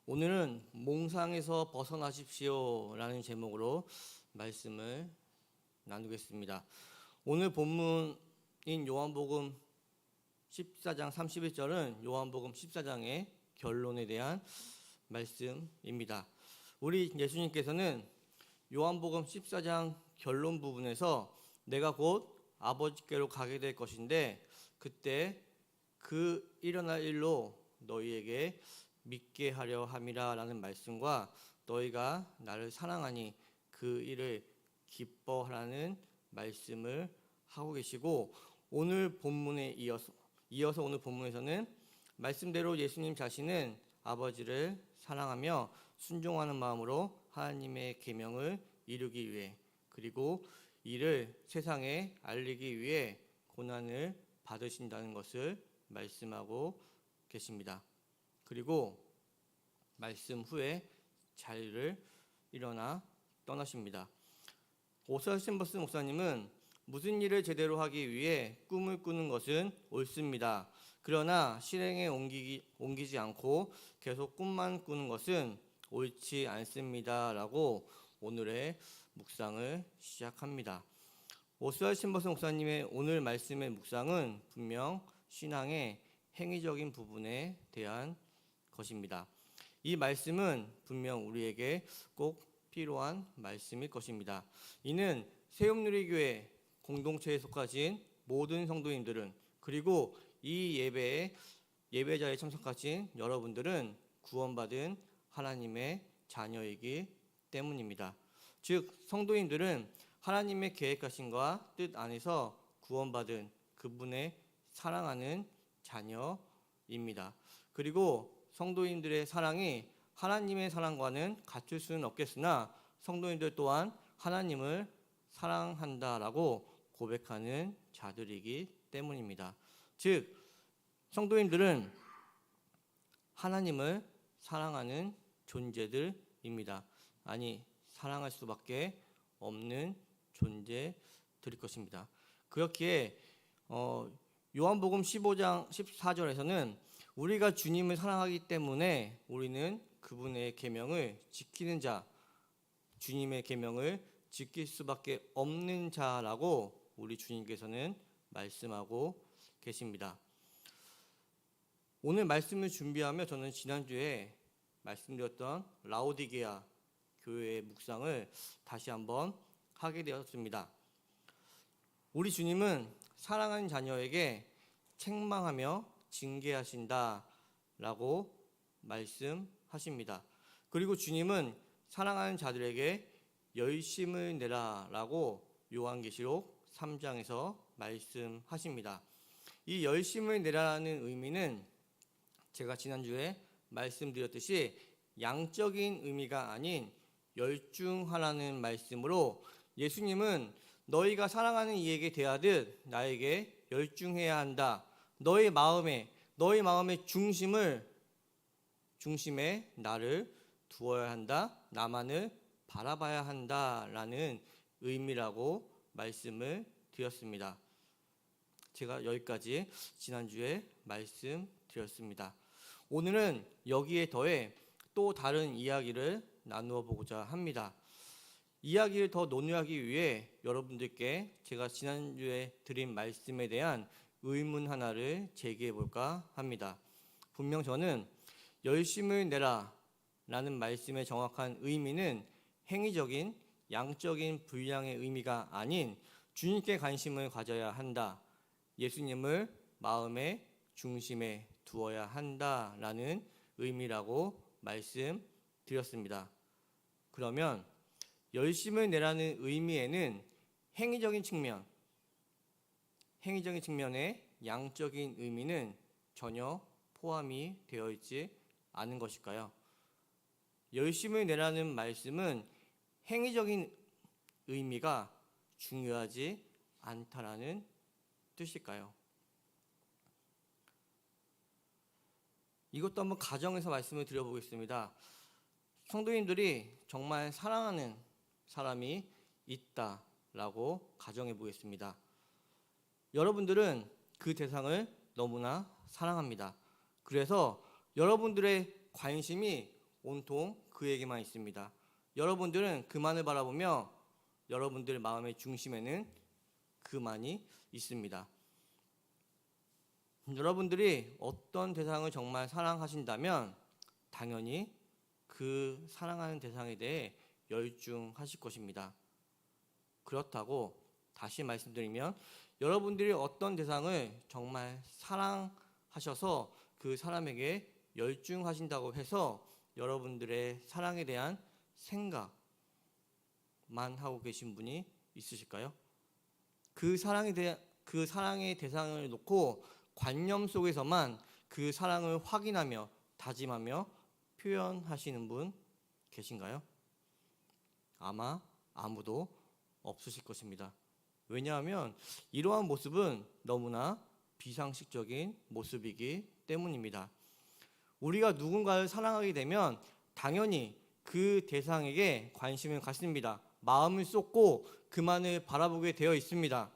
오늘은 몽상에서 벗어나십시오 라는 제목으로 말씀을 나누겠습니다. 오늘 본문인 요한복음 14장 31절은 요한복음 14장의 결론에 대한 말씀입니다. 우리 예수님께서는 요한복음 14장 결론 부분에서 내가 곧 아버지께로 가게 될 것인데 그때 그 일어날 일로 너희에게 믿게 하려 함이라 라는 말씀과 너희가 나를 사랑하니 그 일을 기뻐하라는 말씀을 하고 계시고, 오늘 본문에 이어서 오늘 본문에서는 말씀대로 예수님 자신은 아버지를 사랑하며 순종하는 마음으로 하나님의 계명을 이루기 위해, 그리고 이를 세상에 알리기 위해 고난을 받으신다는 것을 말씀하고 계십니다. 그리고 말씀 후에 자리를 일어나 떠나십니다. 오스왈드 챔버스 목사님은 무슨 일을 제대로 하기 위해 꿈을 꾸는 것은 옳습니다. 그러나 실행에 옮기지 않고 계속 꿈만 꾸는 것은 옳지 않습니다 라고 오늘의 묵상을 시작합니다. 오스왈드 챔버스 목사님의 오늘 말씀의 묵상은 분명 신앙의 행위적인 부분에 대한 것입니다. 이 말씀은 분명 우리에게 꼭 필요한 말씀일 것입니다. 이는 새움누리교회 공동체에 속하신 모든 성도님들은, 그리고 이 예배자에 참석하신 여러분들은 구원받은 하나님의 자녀이기 때문입니다. 즉 성도님들은 하나님의 계획하심과 뜻 안에서 구원받은 그분의 사랑하는 자녀입니다. 그리고 성도인들의 사랑이 하나님의 사랑과는 같을 수는 없겠으나 성도인들 또한 하나님을 사랑한다라고 고백하는 자들이기 때문입니다. 즉 성도인들은 하나님을 사랑하는 존재들입니다. 아니, 사랑할 수밖에 없는 존재들일 것입니다. 그렇기에 요한복음 15장 14절에서는 우리가 주님을 사랑하기 때문에 우리는 그분의 계명을 지키는 자, 주님의 계명을 지킬 수밖에 없는 자라고 우리 주님께서는 말씀하고 계십니다. 오늘 말씀을 준비하며 저는 지난주에 말씀드렸던 라오디게아 교회의 묵상을 다시 한번 하게 되었습니다. 우리 주님은 사랑하는 자녀에게 책망하며 징계하신다 라고 말씀하십니다. 그리고 주님은 사랑하는 자들에게 열심을 내라 라고 요한계시록 3장에서 말씀하십니다. 이 열심을 내라는 의미는 제가 지난주에 말씀드렸듯이 양적인 의미가 아닌 열중하라는 말씀으로, 예수님은 너희가 사랑하는 이에게 대하듯 나에게 열중해야 한다. 너희 마음의 중심에 나를 두어야 한다. 나만을 바라봐야 한다라는 의미라고 말씀을 드렸습니다. 제가 여기까지 지난주에 말씀드렸습니다. 오늘은 여기에 더해 또 다른 이야기를 나누어 보고자 합니다. 이야기를 더 논의하기 위해 여러분들께 제가 지난주에 드린 말씀에 대한 의문 하나를 제기해 볼까 합니다. 분명 저는 열심을 내라 라는 말씀의 정확한 의미는 행위적인 양적인 분량의 의미가 아닌 주님께 관심을 가져야 한다, 예수님을 마음의 중심에 두어야 한다라는 의미라고 말씀드렸습니다. 그러면 열심을 내라는 의미에는 행위적인 측면의 양적인 의미는 전혀 포함이 되어 있지 않은 것일까요? 열심을 내라는 말씀은 행위적인 의미가 중요하지 않다라는 뜻일까요? 이것도 한번 가정에서 말씀을 드려보겠습니다. 성도님들이 정말 사랑하는 사람이 있다라고 가정해 보겠습니다. 여러분들은 그 대상을 너무나 사랑합니다. 그래서 여러분들의 관심이 온통 그에게만 있습니다. 여러분들은 그만을 바라보며 여러분들 마음의 중심에는 그만이 있습니다. 여러분들이 어떤 대상을 정말 사랑하신다면 당연히 그 사랑하는 대상에 대해 열중하실 것입니다. 그렇다고 다시 말씀드리면 여러분들이 어떤 대상을 정말 사랑하셔서 그 사람에게 열중하신다고 해서 여러분들의 사랑에 대한 생각만 하고 계신 분이 있으실까요? 그 사랑의 대상을 놓고 관념 속에서만 그 사랑을 확인하며 다짐하며 표현하시는 분 계신가요? 아마 아무도 없으실 것입니다. 왜냐하면 이러한 모습은 너무나 비상식적인 모습이기 때문입니다. 우리가 누군가를 사랑하게 되면 당연히 그 대상에게 관심을 갖습니다. 마음을 쏟고 그만을 바라보게 되어 있습니다.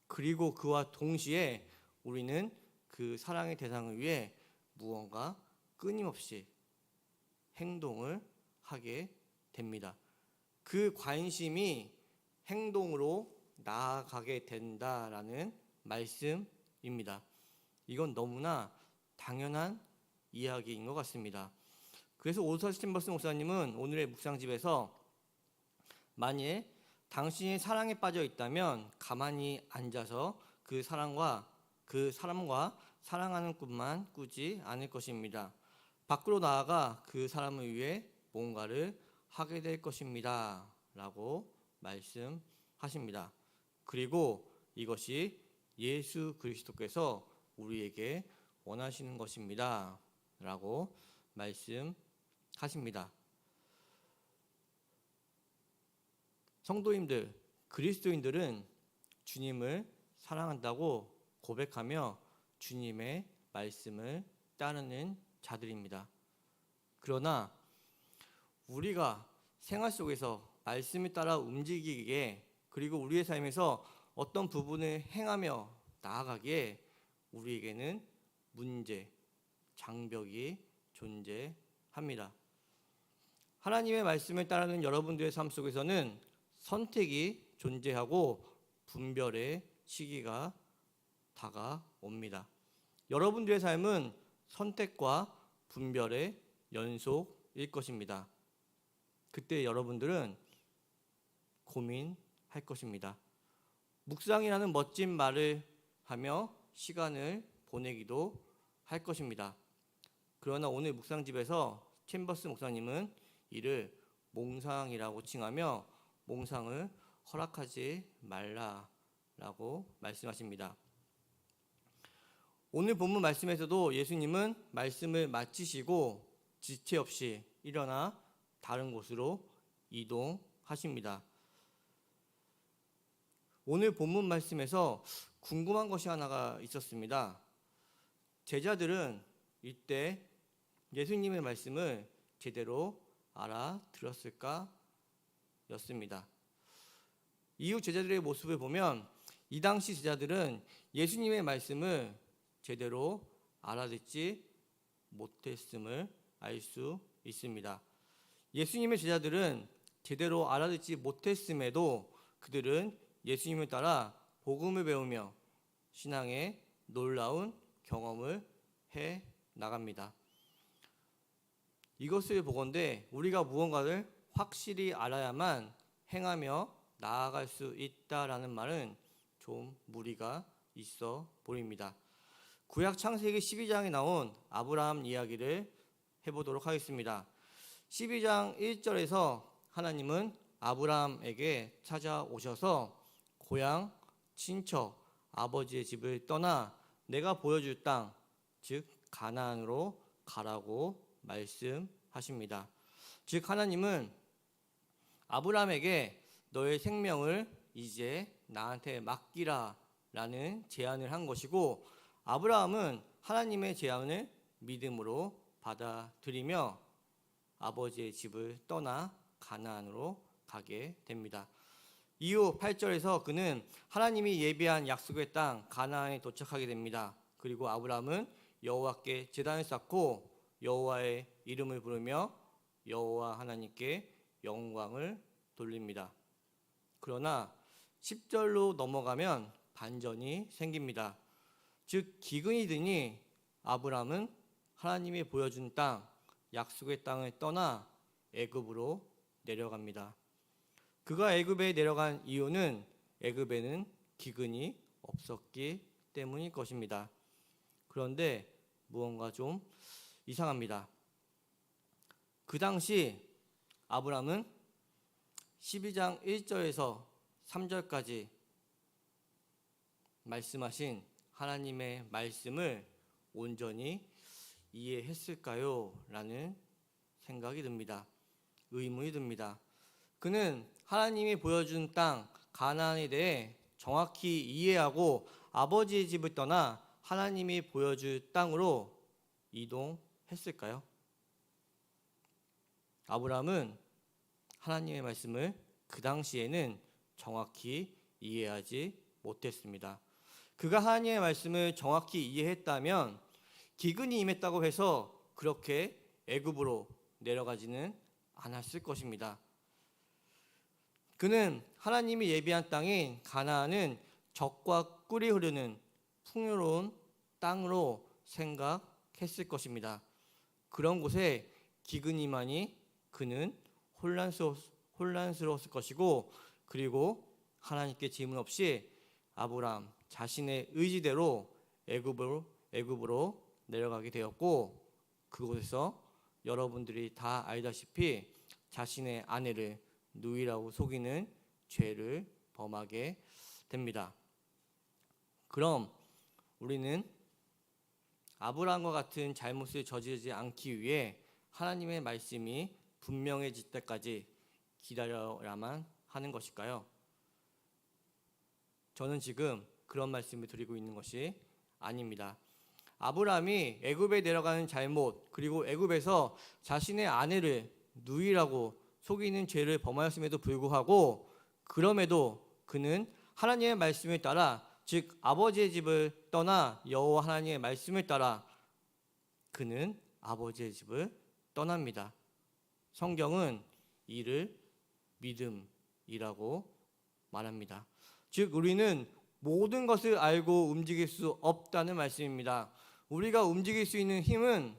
그리고 그와 동시에 우리는 그 사랑의 대상을 위해 무언가 끊임없이 행동을 하게 됩니다. 그 관심이 행동으로 나아가게 된다라는 말씀입니다. 이건 너무나 당연한 이야기인 것 같습니다. 그래서 오사 스팀버스 목사님은 오늘의 묵상집에서 만일 당신이 사랑에 빠져 있다면 가만히 앉아서 그 사람과 사랑하는 꿈만 꾸지 않을 것입니다. 밖으로 나아가 그 사람을 위해 뭔가를 하게 될 것입니다. 라고 말씀하십니다. 그리고 이것이 예수 그리스도께서 우리에게 원하시는 것입니다. 라고 말씀하십니다. 성도님들, 그리스도인들은 주님을 사랑한다고 고백하며 주님의 말씀을 따르는 자들입니다. 그러나 우리가 생활 속에서 말씀을 따라 움직이기에 그리고 우리의 삶에서 어떤 부분을 행하며 나아가기에 우리에게는 문제, 장벽이 존재합니다. 하나님의 말씀을 따르는 여러분들의 삶 속에서는 선택이 존재하고 분별의 시기가 다가옵니다. 여러분들의 삶은 선택과 분별의 연속일 것입니다. 그때 여러분들은 고민할 것입니다. 묵상이라는 멋진 말을 하며 시간을 보내기도 할 것입니다. 그러나 오늘 묵상집에서 챔버스 목사님은 이를 몽상이라고 칭하며 몽상을 허락하지 말라라고 말씀하십니다. 오늘 본문 말씀에서도 예수님은 말씀을 마치시고 지체 없이 일어나 다른 곳으로 이동하십니다. 오늘 본문 말씀에서 궁금한 것이 하나가 있었습니다. 제자들은 이때 예수님의 말씀을 제대로 알아들었을까? 였습니다. 이후 제자들의 모습을 보면 이 당시 제자들은 예수님의 말씀을 제대로 알아듣지 못했음을 알 수 있습니다. 예수님의 제자들은 제대로 알아듣지 못했음에도 그들은 예수님을 따라 복음을 배우며 신앙의 놀라운 경험을 해 나갑니다. 이것을 보건대 우리가 무언가를 확실히 알아야만 행하며 나아갈 수 있다라는 말은 좀 무리가 있어 보입니다. 구약 창세기 12장에 나온 아브라함 이야기를 해보도록 하겠습니다. 12장 1절에서 하나님은 아브라함에게 찾아오셔서 고향, 친척, 아버지의 집을 떠나 내가 보여줄 땅, 즉 가나안으로 가라고 말씀하십니다. 즉 하나님은 아브라함에게 너의 생명을 이제 나한테 맡기라 라는 제안을 한 것이고 아브라함은 하나님의 제안을 믿음으로 받아들이며 아버지의 집을 떠나 가나안으로 가게 됩니다. 이후 8절에서 그는 하나님이 예비한 약속의 땅 가나안에 도착하게 됩니다. 그리고 아브라함은 여호와께 제단을 쌓고 여호와의 이름을 부르며 여호와 하나님께 영광을 돌립니다. 그러나 10절로 넘어가면 반전이 생깁니다. 즉 기근이 드니 아브람은 하나님이 보여준 땅, 약속의 땅을 떠나 애굽으로 내려갑니다. 그가 애굽에 내려간 이유는 애굽에는 기근이 없었기 때문일 것입니다. 그런데 무언가 좀 이상합니다. 그 당시 아브람은 12장 1절에서 3절까지 말씀하신 하나님의 말씀을 온전히 이해했을까요? 라는 생각이 듭니다. 의문이 듭니다. 그는 하나님이 보여준 땅 가나안에 대해 정확히 이해하고 아버지의 집을 떠나 하나님이 보여줄 땅으로 이동했을까요? 아브람은 하나님의 말씀을 그 당시에는 정확히 이해하지 못했습니다. 그가 하나님의 말씀을 정확히 이해했다면 기근이 임했다고 해서 그렇게 애굽으로 내려가지는 않았을 것입니다. 그는 하나님이 예비한 땅인 가나안은 젖과 꿀이 흐르는 풍요로운 땅으로 생각했을 것입니다. 그런 곳에 기근이 임하니 그는 혼란스러웠을 것이고, 그리고 하나님께 질문 없이 아브람 자신의 의지대로 애굽으로 내려가게 되었고, 그곳에서 여러분들이 다 알다시피 자신의 아내를 누이라고 속이는 죄를 범하게 됩니다. 그럼 우리는 아브라함과 같은 잘못을 저지르지 않기 위해 하나님의 말씀이 분명해질 때까지 기다려야만 하는 것일까요? 저는 지금 그런 말씀을 드리고 있는 것이 아닙니다. 아브라함이 애굽에 내려가는 잘못, 그리고 애굽에서 자신의 아내를 누이라고 속이는 죄를 범하였음에도 불구하고, 그럼에도 그는 하나님의 말씀을 따라, 즉 아버지의 집을 떠나 여호와 하나님의 말씀을 따라 그는 아버지의 집을 떠납니다. 성경은 이를 믿음이라고 말합니다. 즉 우리는 모든 것을 알고 움직일 수 없다는 말씀입니다. 우리가 움직일 수 있는 힘은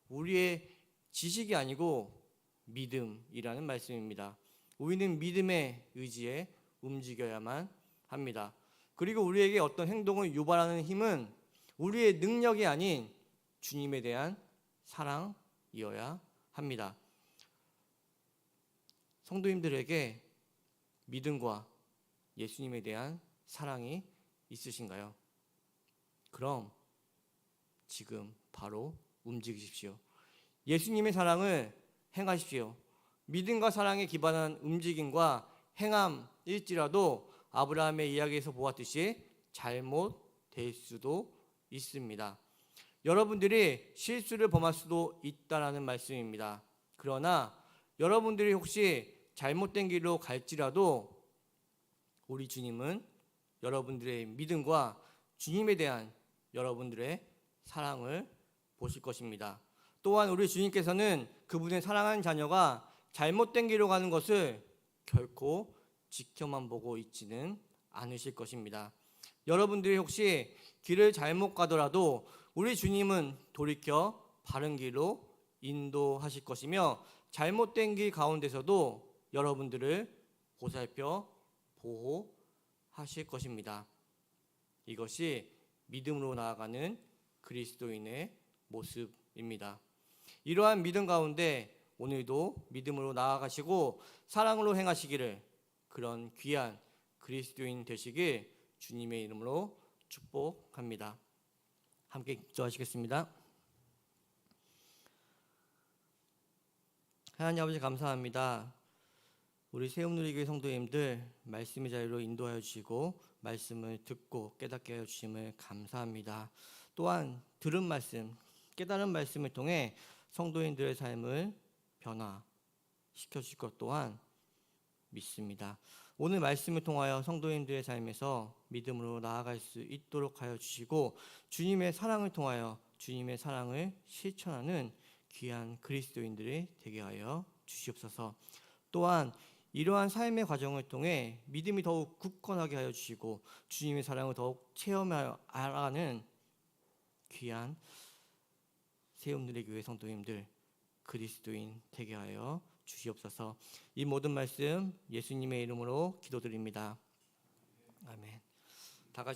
우리의 지식이 아니고 믿음이라는 말씀입니다. 우리는 믿음의 의지에 움직여야만 합니다. 그리고 우리에게 어떤 행동을 유발하는 힘은 우리의 능력이 아닌 주님에 대한 사랑이어야 합니다. 성도님들에게 믿음과 예수님에 대한 사랑이 있으신가요? 그럼 지금 바로 움직이십시오. 예수님의 사랑을 행하십시오. 믿음과 사랑에 기반한 움직임과 행함일지라도 아브라함의 이야기에서 보았듯이 잘못될 수도 있습니다. 여러분들이 실수를 범할 수도 있다라는 말씀입니다. 그러나 여러분들이 혹시 잘못된 길로 갈지라도 우리 주님은 여러분들의 믿음과 주님에 대한 여러분들의 사랑을 보실 것입니다. 또한 우리 주님께서는 그분의 사랑하는 자녀가 잘못된 길로 가는 것을 결코 지켜만 보고 있지는 않으실 것입니다. 여러분들이 혹시 길을 잘못 가더라도 우리 주님은 돌이켜 바른 길로 인도하실 것이며, 잘못된 길 가운데서도 여러분들을 보살펴 보호하실 것입니다. 이것이 믿음으로 나아가는 그리스도인의 모습입니다. 이러한 믿음 가운데 오늘도 믿음으로 나아가시고 사랑으로 행하시기를, 그런 귀한 그리스도인 되시길 주님의 이름으로 축복합니다. 함께 기도하시겠습니다. 하나님 아버지 감사합니다. 우리 세움누리교회 성도님들 말씀의 자리로 인도하여 주시고 말씀을 듣고 깨닫게 하여 주심을 감사합니다. 또한 들은 말씀, 깨달은 말씀을 통해 성도인들의 삶을 변화시켜 주실 것 또한 믿습니다. 오늘 말씀을 통하여 성도인들의 삶에서 믿음으로 나아갈 수 있도록 하여 주시고, 주님의 사랑을 통하여 주님의 사랑을 실천하는 귀한 그리스도인들이 되게 하여 주시옵소서. 또한 이러한 삶의 과정을 통해 믿음이 더욱 굳건하게 하여 주시고 주님의 사랑을 더욱 체험하여 알아가는 귀한 새움들의 교회 성도님들 그리스도인 되게 하여 주시옵소서. 이 모든 말씀 예수님의 이름으로 기도드립니다. 아멘. 다 같이